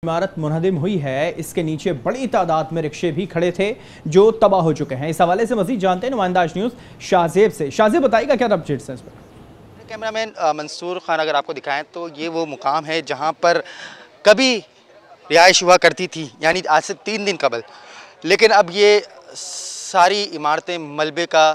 इमारत मुनहदिम हुई है, इसके नीचे बड़ी तादाद में रिक्शे भी खड़े थे जो तबाह हो चुके हैं। इस हवाले से मजीद जानते हैं नुमाइंदा आज न्यूज़ शाहजेब से। शाहजेब बताइएगा क्या अपडेट्स हैं इस पर। कैमरामैन मंसूर खान अगर आपको दिखाएं तो ये वो मुकाम है जहां पर कभी रिहाइश हुआ करती थी, यानी आज से 3 दिन कबल। लेकिन अब ये सारी इमारतें मलबे का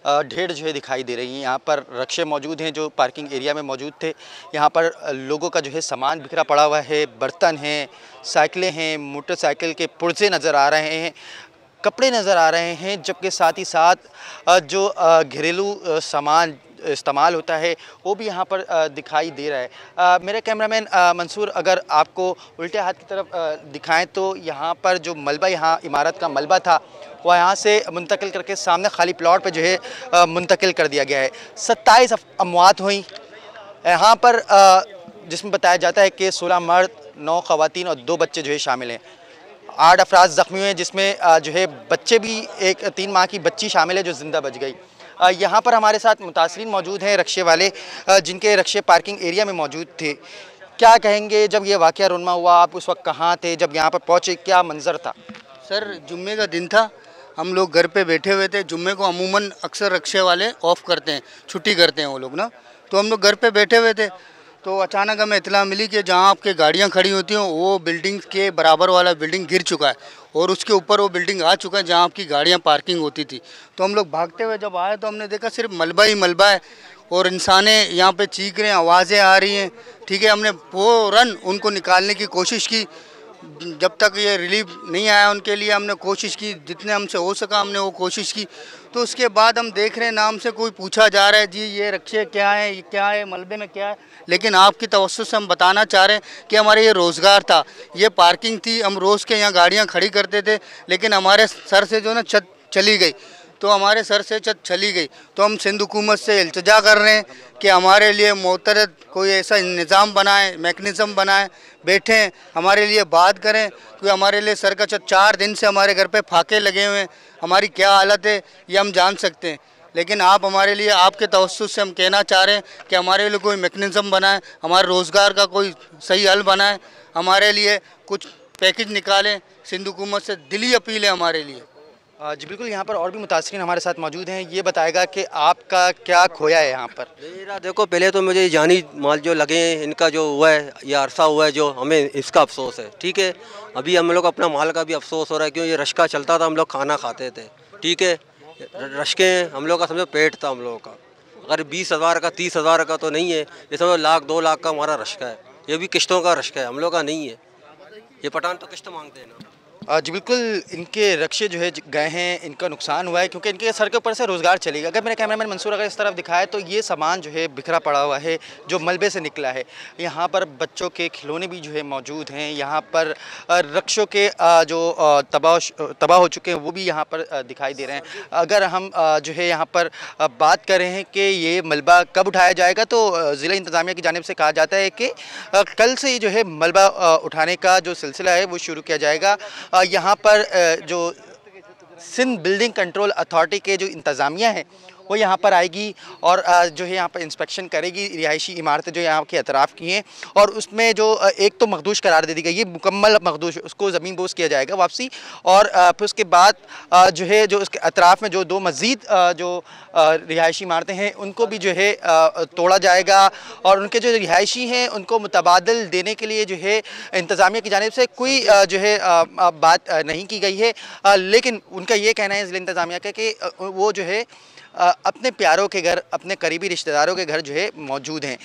ढेर जो है दिखाई दे रही हैं। यहाँ पर रिक्शे मौजूद हैं जो पार्किंग एरिया में मौजूद थे। यहाँ पर लोगों का जो है सामान बिखरा पड़ा हुआ है, बर्तन हैं, साइकिलें हैं, मोटरसाइकिल के पुर्जे नज़र आ रहे हैं, कपड़े नज़र आ रहे हैं, जबकि साथ ही साथ जो घरेलू सामान इस्तेमाल होता है वो भी यहाँ पर दिखाई दे रहा है। मेरे कैमरामैन मंसूर अगर आपको उल्टे हाथ की तरफ दिखाएं तो यहाँ पर जो मलबा, यहाँ इमारत का मलबा था वो यहाँ से मुंतकिल करके सामने खाली प्लॉट पे जो है मुंतकिल कर दिया गया है। 27 अमवात हुई यहाँ पर, जिसमें बताया जाता है कि 16 मर्द, 9 ख़वातीन और 2 बच्चे जो है शामिल हैं। 8 अफराद ज़ख्मी हुए जिसमें जो है बच्चे भी, एक 3 माह की बच्ची शामिल है जो ज़िंदा बच गई। यहाँ पर हमारे साथ मुतासरीन मौजूद हैं, रिक्शे वाले जिनके रिक्शे पार्किंग एरिया में मौजूद थे। क्या कहेंगे, जब ये वाक़या रुनमा हुआ आप उस वक्त कहाँ थे, जब यहाँ पर पहुँचे क्या मंजर था? सर, जुम्मे का दिन था, हम लोग घर पे बैठे हुए थे। जुम्मे को अमूमन अक्सर रिक्शे वाले ऑफ करते हैं, छुट्टी करते हैं वो लोग ना। तो हम लोग घर पे बैठे हुए थे तो अचानक हमें इत्तला मिली कि जहाँ आपके गाड़ियाँ खड़ी होती हैं वो बिल्डिंग के बराबर वाला बिल्डिंग गिर चुका है और उसके ऊपर वो बिल्डिंग आ चुका है जहाँ आपकी गाड़ियाँ पार्किंग होती थी। तो हम लोग भागते हुए जब आए तो हमने देखा सिर्फ मलबा ही मलबा है और इंसाने यहाँ पे चीख रहे हैं, आवाज़ें आ रही हैं। ठीक है, हमने फ़ौरन उनको निकालने की कोशिश की। जब तक ये रिलीफ नहीं आया उनके लिए हमने कोशिश की, जितने हमसे हो सका हमने वो कोशिश की। तो उसके बाद हम देख रहे हैं नाम से कोई पूछा जा रहा है, जी ये रिक्शे क्या है, ये क्या है, मलबे में क्या है। लेकिन आपकी तवज्जुह से हम बताना चाह रहे हैं कि हमारे ये रोज़गार था, ये पार्किंग थी, हम रोज़ के यहाँ गाड़ियाँ खड़ी करते थे। लेकिन हमारे सर से जो ना छत चली गई, तो हमारे सर से छत चली गई। तो हम सिंध हुकूमत से इल्तिजा कर रहे हैं कि हमारे लिए मोतरद कोई ऐसा निज़ाम बनाए, मैकेनिज़्म बनाए, बैठें हमारे लिए बात करें। क्योंकि हमारे लिए सर का छत 4 दिन से हमारे घर पे फाके लगे हुए हैं, हमारी क्या हालत है ये हम जान सकते हैं। लेकिन आप हमारे लिए, आपके तवज्जुह से हम कहना चाह रहे हैं कि हमारे लिए कोई मैकेनिज़्म बनाए, हमारे रोज़गार का कोई सही हल बनाए, हमारे लिए कुछ पैकेज निकालें। सिंध हुकूमत से दिली अपील है हमारे लिए। जी बिल्कुल, यहाँ पर और भी मुतासरीन हमारे साथ मौजूद हैं। ये बताएगा कि आपका क्या खोया है यहाँ पर? मेरा देखो, पहले तो मुझे जानी माल जो लगे हैं इनका जो हुआ है, ये अरसा हुआ है जो हमें इसका अफसोस है। ठीक है, अभी हम लोग अपना माल का भी अफसोस हो रहा है, क्यों ये रश्का चलता था, हम लोग खाना खाते थे। ठीक है, रश्के हम लोग का समझो पेट था हम लोगों का। अगर 20,000 का 30,000 का तो नहीं है, ये समझो 1,00,000 2 लाख का हमारा रश्का है। ये भी किश्तों का रश्का है, हम लोग का नहीं है। ये पठान तो किश्त मांगते हैं ना। जी बिल्कुल, इनके रिक्शे जो है गए हैं, इनका नुकसान हुआ है क्योंकि इनके सर के ऊपर से रोज़गार चलेगा। अगर मेरे कैमरामैन मंसूर अगर इस तरफ दिखाए तो ये सामान जो है बिखरा पड़ा हुआ है जो मलबे से निकला है। यहाँ पर बच्चों के खिलौने भी जो है मौजूद हैं। यहाँ पर रिक्शों के जो तबाह हो चुके हैं वो भी यहाँ पर दिखाई दे रहे हैं। अगर हम जो है यहाँ पर बात कर रहे हैं कि ये मलबा कब उठाया जाएगा तो ज़िला इंतज़ामिया की जानिब से कहा जाता है कि कल से ही जो है मलबा उठाने का जो सिलसिला है वो शुरू किया जाएगा। यहाँ पर जो सिंध बिल्डिंग कंट्रोल अथॉरिटी के जो इंतज़ामिया है वो यहाँ पर आएगी और जो है यहाँ पर इंस्पेक्शन करेगी रिहायशी इमारतें जो यहाँ के अतराफ़ की हैं। और उसमें जो एक तो मखदूश करार दे दी गई, ये मुकम्मल मखदूश, उसको ज़मीन बोस किया जाएगा वापसी। और फिर उसके बाद जो है जो उसके अतराफ़ में जो 2 मज़ीद जो रिहायशी इमारतें हैं उनको भी जो है तोड़ा जाएगा और उनके जो रिहायशी हैं उनको मुतबादल देने के लिए जो है इंतज़ामिया की जानिब से कोई जो है बात नहीं की गई है। लेकिन उनका ये कहना है ज़िला इंतज़ामिया का कि वो जो है अपने प्यारों के घर, अपने करीबी रिश्तेदारों के घर जो है मौजूद हैं।